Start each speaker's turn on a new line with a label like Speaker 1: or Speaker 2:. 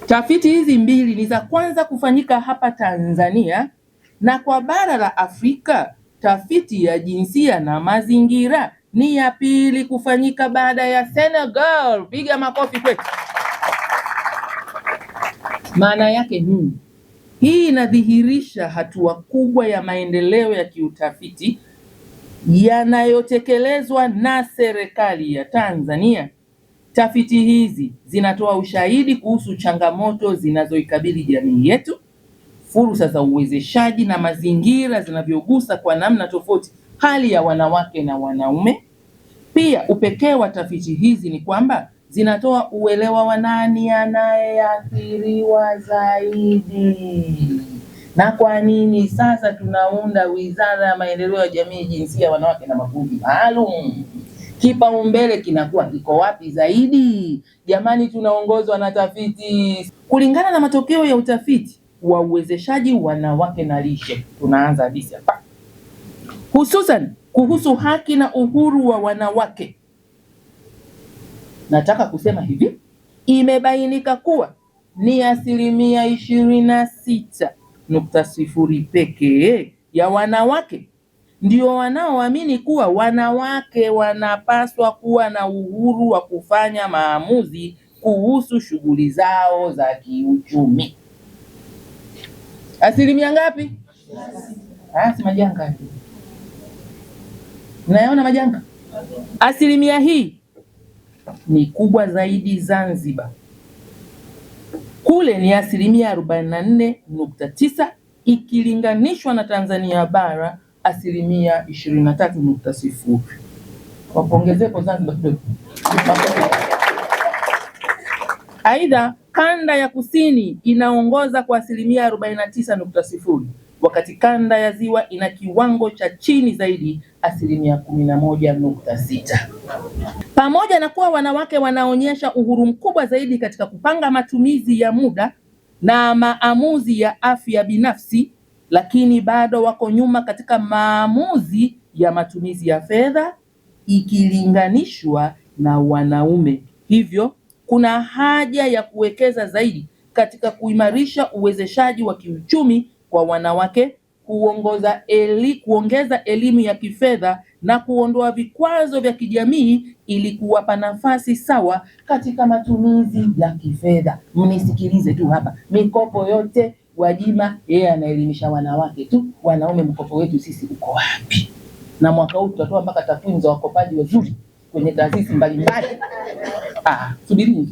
Speaker 1: Tafiti hizi mbili ni za kwanza kufanyika hapa Tanzania, na kwa bara la Afrika tafiti ya jinsia na mazingira ni ya pili kufanyika baada ya Senegal. Piga makofi kwetu. Maana yake nini? Hii inadhihirisha hatua kubwa ya maendeleo ya kiutafiti yanayotekelezwa na serikali ya Tanzania. Tafiti hizi zinatoa ushahidi kuhusu changamoto zinazoikabili jamii yetu, fursa za uwezeshaji na mazingira zinavyogusa kwa namna tofauti hali ya wanawake na wanaume. Pia upekee wa tafiti hizi ni kwamba zinatoa uelewa wa nani anayeathiriwa zaidi na kwa nini sasa tunaunda Wizara ya Maendeleo ya Jamii, Jinsia, Wanawake na Makundi Maalum. Kipaumbele kinakuwa kiko wapi zaidi? Jamani, tunaongozwa na tafiti. Kulingana na matokeo ya utafiti wa uwezeshaji wanawake na lishe, tunaanza hadithi hapa, hususan kuhusu haki na uhuru wa wanawake. Nataka kusema hivi, imebainika kuwa ni 26.0% pekee ya wanawake ndio wanaoamini kuwa wanawake wanapaswa kuwa na uhuru wa kufanya maamuzi kuhusu shughuli zao za kiuchumi. Asilimia ngapi? Si majanga. Unayaona majanga? Asilimia hii ni kubwa zaidi Zanzibar. Kule ni 44.9% ikilinganishwa na Tanzania bara 23.0%. Wapongezeko Zanzibar kidogo. Aidha, kanda ya kusini inaongoza kwa 49.0%, wakati kanda ya ziwa ina kiwango cha chini zaidi 11.6%. Pamoja na kuwa wanawake wanaonyesha uhuru mkubwa zaidi katika kupanga matumizi ya muda na maamuzi ya afya binafsi, lakini bado wako nyuma katika maamuzi ya matumizi ya fedha ikilinganishwa na wanaume. Hivyo kuna haja ya kuwekeza zaidi katika kuimarisha uwezeshaji wa kiuchumi kwa wanawake, kuongeza elimu ya kifedha na kuondoa vikwazo vya kijamii ili kuwapa nafasi sawa katika matumizi ya kifedha. Mnisikilize tu hapa, mikopo yote Gwajima yeye anaelimisha wanawake tu, wanaume mkopo wetu sisi uko wapi? Na mwaka huu tutatoa mpaka takwimu za wakopaji wazuri kwenye taasisi mbalimbali. Subirini.